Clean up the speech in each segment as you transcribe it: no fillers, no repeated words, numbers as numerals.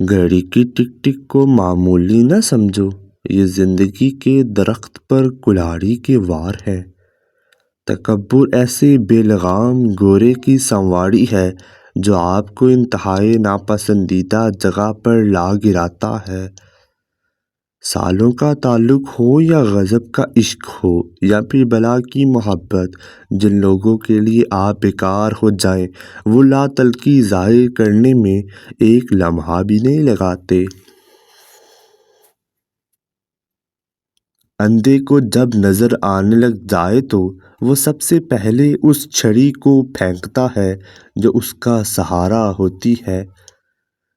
گھڑی کی ٹک ٹک کو معمولی نہ سمجھو، یہ زندگی کے درخت پر کلاڑی کے وار ہے۔ تکبر ایسے بے لگام گھوڑے کی سواری ہے جو آپ کو انتہائی ناپسندیدہ جگہ پر لا گراتا ہے۔ سالوں کا تعلق ہو یا غضب کا عشق ہو یا پھر بلا کی محبت، جن لوگوں کے لیے آپ بیکار ہو جائیں وہ لا تعلقی ظاہر کرنے میں ایک لمحہ بھی نہیں لگاتے۔ اندھے کو جب نظر آنے لگ جائے تو وہ سب سے پہلے اس چھڑی کو پھینکتا ہے جو اس کا سہارا ہوتی ہے۔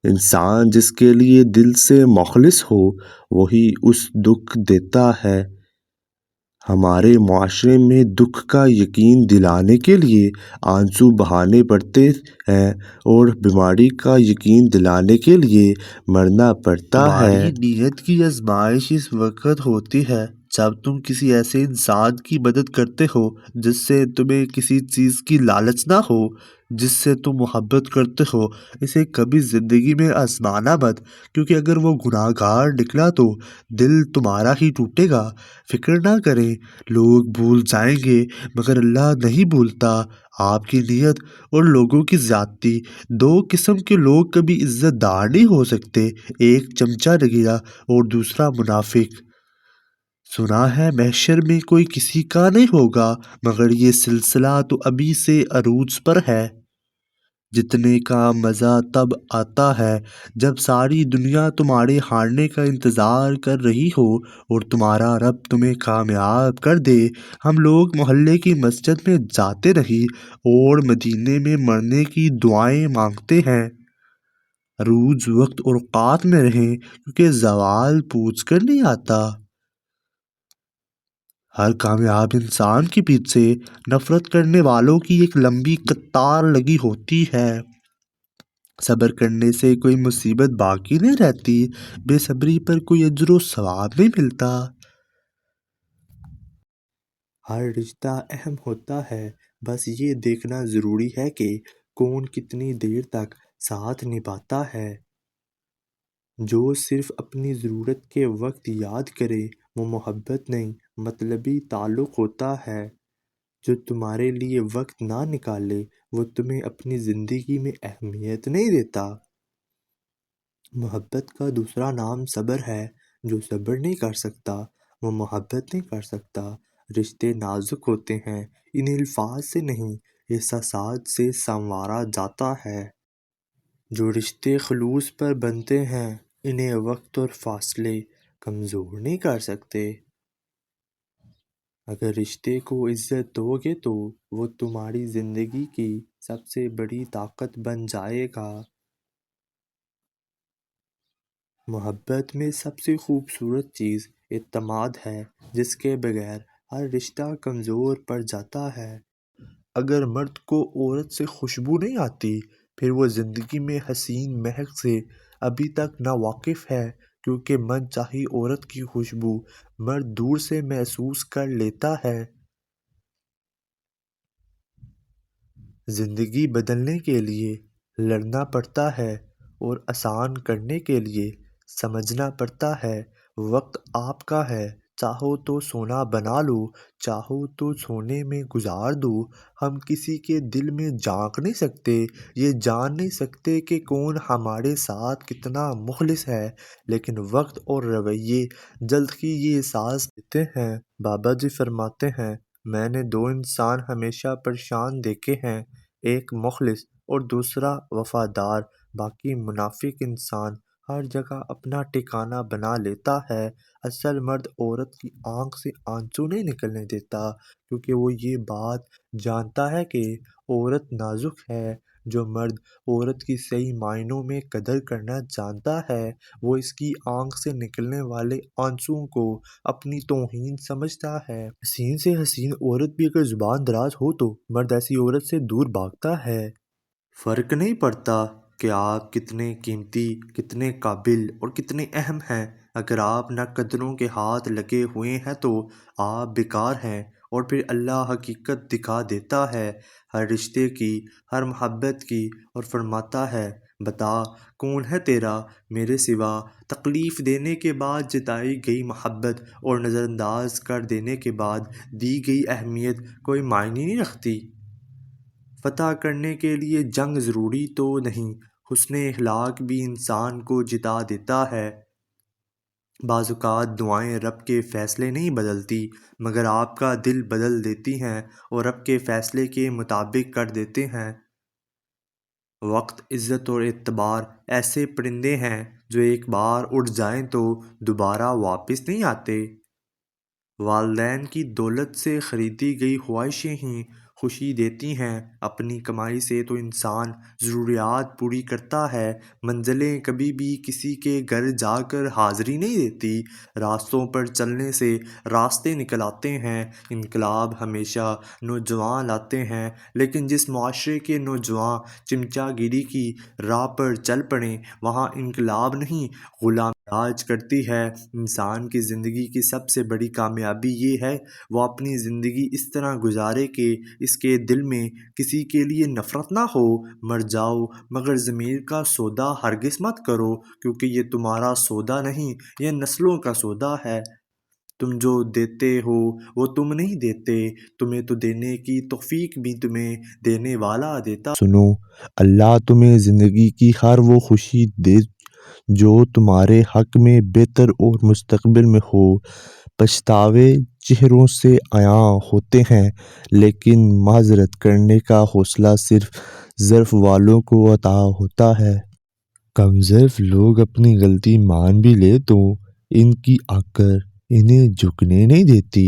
انسان جس کے لیے دل سے مخلص ہو وہی اس دکھ دیتا ہے۔ ہمارے معاشرے میں دکھ کا یقین دلانے کے لیے آنسو بہانے پڑتے ہیں اور بیماری کا یقین دلانے کے لیے مرنا پڑتا ہے۔ تمہاری نیت کی آزمائش اس وقت ہوتی ہے جب تم کسی ایسے انسان کی مدد کرتے ہو جس سے تمہیں کسی چیز کی لالچ نہ ہو، جس سے تم محبت کرتے ہو۔ اسے کبھی زندگی میں آزمانا مت، کیونکہ اگر وہ گناہ گار نکلا تو دل تمہارا ہی ٹوٹے گا۔ فکر نہ کریں، لوگ بھول جائیں گے مگر اللہ نہیں بھولتا۔ آپ کی نیت اور لوگوں کی زیادتی۔ دو قسم کے لوگ کبھی عزت دار نہیں ہو سکتے، ایک چمچہ نگیرہ اور دوسرا منافق۔ سنا ہے محشر میں کوئی کسی کا نہیں ہوگا، مگر یہ سلسلہ تو ابھی سے عروج پر ہے۔ جیتنے کا مزہ تب آتا ہے جب ساری دنیا تمہارے ہارنے کا انتظار کر رہی ہو اور تمہارا رب تمہیں کامیاب کر دے۔ ہم لوگ محلے کی مسجد میں جاتے نہیں اور مدینے میں مرنے کی دعائیں مانگتے ہیں۔ عروج وقت اور اوقات میں رہیں، کیونکہ زوال پوچھ کر نہیں آتا۔ ہر کامیاب انسان کے پیچھے نفرت کرنے والوں کی ایک لمبی قطار لگی ہوتی ہے۔ صبر کرنے سے کوئی مصیبت باقی نہیں رہتی، بے صبری پر کوئی اجر و ثواب نہیں ملتا۔ ہر رشتہ اہم ہوتا ہے، بس یہ دیکھنا ضروری ہے کہ کون کتنی دیر تک ساتھ نبھاتا ہے۔ جو صرف اپنی ضرورت کے وقت یاد کرے وہ محبت نہیں، مطلبی تعلق ہوتا ہے۔ جو تمہارے لیے وقت نہ نکالے وہ تمہیں اپنی زندگی میں اہمیت نہیں دیتا۔ محبت کا دوسرا نام صبر ہے۔ جو صبر نہیں کر سکتا وہ محبت نہیں کر سکتا۔ رشتے نازک ہوتے ہیں، انہیں الفاظ سے نہیں احساسات سے سنوارا جاتا ہے۔ جو رشتے خلوص پر بنتے ہیں انہیں وقت اور فاصلے کمزور نہیں کر سکتے۔ اگر رشتے کو عزت دو گے تو وہ تمہاری زندگی کی سب سے بڑی طاقت بن جائے گا۔ محبت میں سب سے خوبصورت چیز اعتماد ہے، جس کے بغیر ہر رشتہ کمزور پڑ جاتا ہے۔ اگر مرد کو عورت سے خوشبو نہیں آتی پھر وہ زندگی میں حسین مہک سے ابھی تک ناواقف ہے، کیونکہ من چاہی عورت کی خوشبو مرد دور سے محسوس کر لیتا ہے۔ زندگی بدلنے کے لیے لڑنا پڑتا ہے اور آسان کرنے کے لیے سمجھنا پڑتا ہے۔ وقت آپ کا ہے، چاہو تو سونا بنا لو، چاہو تو سونے میں گزار دو۔ ہم کسی کے دل میں جھانک نہیں سکتے، یہ جان نہیں سکتے کہ کون ہمارے ساتھ کتنا مخلص ہے، لیکن وقت اور رویے جلد ہی یہ احساس دیتے ہیں۔ بابا جی فرماتے ہیں، میں نے دو انسان ہمیشہ پریشان دیکھے ہیں، ایک مخلص اور دوسرا وفادار۔ باقی منافق انسان ہر جگہ اپنا ٹھکانہ بنا لیتا ہے۔ اصل مرد عورت کی آنکھ سے آنسو نہیں نکلنے دیتا، کیونکہ وہ یہ بات جانتا ہے کہ عورت نازک ہے۔ جو مرد عورت کی صحیح معنوں میں قدر کرنا جانتا ہے وہ اس کی آنکھ سے نکلنے والے آنسوؤں کو اپنی توہین سمجھتا ہے۔ حسین سے حسین عورت بھی اگر زبان دراز ہو تو مرد ایسی عورت سے دور بھاگتا ہے۔ فرق نہیں پڑتا کہ آپ کتنے قیمتی، کتنے قابل اور کتنے اہم ہیں، اگر آپ نہ قدروں کے ہاتھ لگے ہوئے ہیں تو آپ بیکار ہیں۔ اور پھر اللہ حقیقت دکھا دیتا ہے ہر رشتے کی، ہر محبت کی، اور فرماتا ہے بتا کون ہے تیرا میرے سوا؟ تکلیف دینے کے بعد جتائی گئی محبت اور نظر انداز کر دینے کے بعد دی گئی اہمیت کوئی معنی نہیں رکھتی۔ فتح کرنے کے لیے جنگ ضروری تو نہیں، حسن اخلاق بھی انسان کو جتا دیتا ہے۔ بعض اوقات دعائیں رب کے فیصلے نہیں بدلتی، مگر آپ کا دل بدل دیتی ہیں اور رب کے فیصلے کے مطابق کر دیتے ہیں۔ وقت، عزت اور اعتبار ایسے پرندے ہیں جو ایک بار اڑ جائیں تو دوبارہ واپس نہیں آتے۔ والدین کی دولت سے خریدی گئی خواہشیں ہی خوشی دیتی ہیں۔ اپنی کمائی سے تو انسان ضروریات پوری کرتا ہے، منزلیں کبھی بھی کسی کے گھر جا کر حاضری نہیں دیتی۔ راستوں پر چلنے سے راستے نکل آتے ہیں۔ انقلاب ہمیشہ نوجوان لاتے ہیں، لیکن جس معاشرے کے نوجوان چمچا گیری کی راہ پر چل پڑیں وہاں انقلاب نہیں غلامی راج کرتی ہے۔ انسان کی زندگی کی سب سے بڑی کامیابی یہ ہے وہ اپنی زندگی اس طرح گزارے کہ اس کے دل میں کسی کے لیے نفرت نہ ہو۔ مر جاؤ مگر ضمیر کا سودا ہرگز مت کرو، کیونکہ یہ تمہارا سودا نہیں، یہ نسلوں کا سودا ہے۔ تم جو دیتے ہو وہ تم نہیں دیتے، تمہیں تو دینے کی توفیق بھی تمہیں دینے والا دیتا۔ سنو، اللہ تمہیں زندگی کی ہر وہ خوشی دے جو تمہارے حق میں بہتر اور مستقبل میں ہو۔ پچھتاوے چہروں سے عیاں ہوتے ہیں، لیکن معذرت کرنے کا حوصلہ صرف ضعف والوں کو عطا ہوتا ہے۔ کم ضعف لوگ اپنی غلطی مان بھی لے تو ان کی آکر انہیں جھکنے نہیں دیتی۔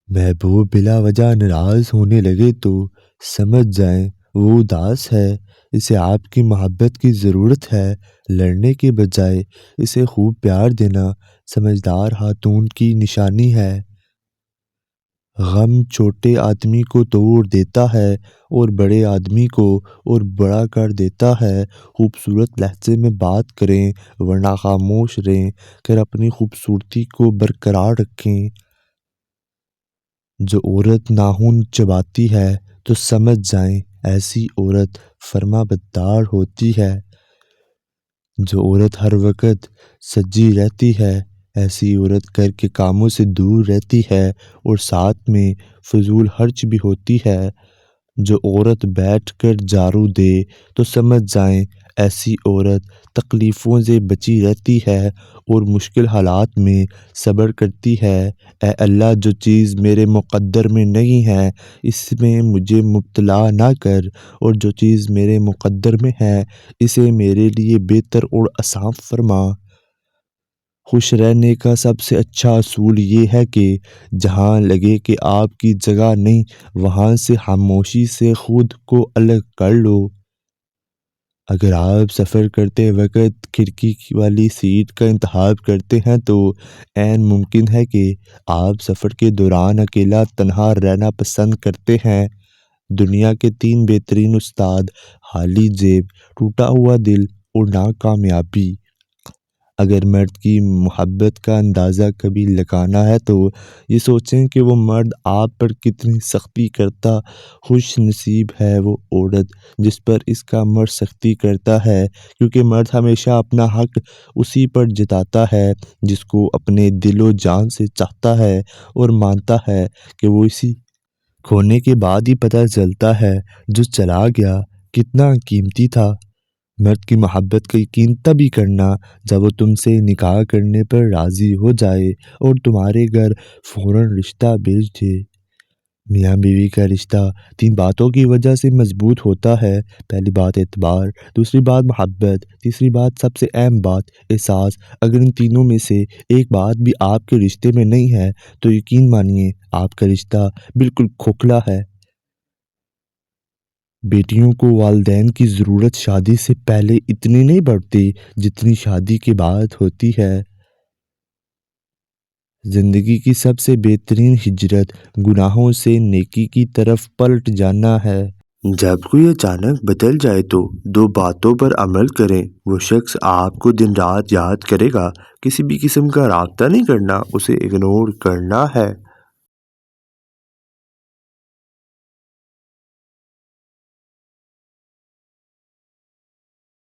محبوب بلا وجہ ناراض ہونے لگے تو سمجھ جائیں وہ اداس ہے، اسے آپ کی محبت کی ضرورت ہے۔ لڑنے کے بجائے اسے خوب پیار دینا سمجھدار خاتون کی نشانی ہے۔ غم چھوٹے آدمی کو توڑ دیتا ہے اور بڑے آدمی کو اور بڑا کر دیتا ہے۔ خوبصورت لہجے میں بات کریں ورنہ خاموش رہیں کر اپنی خوبصورتی کو برقرار رکھیں۔ جو عورت ناخن چباتی ہے تو سمجھ جائیں ایسی عورت فرما بردار ہوتی ہے۔ جو عورت ہر وقت سجی رہتی ہے ایسی عورت گھر کے کاموں سے دور رہتی ہے اور ساتھ میں فضول خرچ بھی ہوتی ہے۔ جو عورت بیٹھ کر جھاڑو دے تو سمجھ جائیں ایسی عورت تکلیفوں سے بچی رہتی ہے اور مشکل حالات میں صبر کرتی ہے۔ اے اللہ، جو چیز میرے مقدر میں نہیں ہے اس میں مجھے مبتلا نہ کر، اور جو چیز میرے مقدر میں ہے اسے میرے لیے بہتر اور آسان فرما۔ خوش رہنے کا سب سے اچھا اصول یہ ہے کہ جہاں لگے کہ آپ کی جگہ نہیں وہاں سے خاموشی سے خود کو الگ کر لو۔ اگر آپ سفر کرتے وقت کھڑکی والی سیٹ کا انتخاب کرتے ہیں تو عین ممکن ہے کہ آپ سفر کے دوران اکیلا تنہا رہنا پسند کرتے ہیں۔ دنیا کے 3 بہترین استاد: خالی جیب، ٹوٹا ہوا دل اور ناکامیابی۔ اگر مرد کی محبت کا اندازہ کبھی لگانا ہے تو یہ سوچیں کہ وہ مرد آپ پر کتنی سختی کرتا۔ خوش نصیب ہے وہ عورت جس پر اس کا مرد سختی کرتا ہے، کیونکہ مرد ہمیشہ اپنا حق اسی پر جتاتا ہے جس کو اپنے دل و جان سے چاہتا ہے اور مانتا ہے کہ وہ اسی کھونے کے بعد ہی پتہ چلتا ہے جو چلا گیا کتنا قیمتی تھا۔ مرد کی محبت کا یقین تبھی کرنا جب وہ تم سے نکاح کرنے پر راضی ہو جائے اور تمہارے گھر فوراً رشتہ بھیج دے۔ میاں بیوی کا رشتہ 3 باتوں کی وجہ سے مضبوط ہوتا ہے۔ پہلی بات اعتبار، دوسری بات محبت، تیسری بات سب سے اہم بات احساس۔ اگر ان تینوں میں سے ایک بات بھی آپ کے رشتے میں نہیں ہے تو یقین مانیے آپ کا رشتہ بالکل کھوکھلا ہے۔ بیٹیوں کو والدین کی ضرورت شادی سے پہلے اتنی نہیں بڑھتی جتنی شادی کے بعد ہوتی ہے۔ زندگی کی سب سے بہترین ہجرت گناہوں سے نیکی کی طرف پلٹ جانا ہے۔ جب کوئی اچانک بدل جائے تو 2 باتوں پر عمل کریں۔ وہ شخص آپ کو دن رات یاد کرے گا۔ کسی بھی قسم کا رابطہ نہیں کرنا، اسے اگنور کرنا ہے۔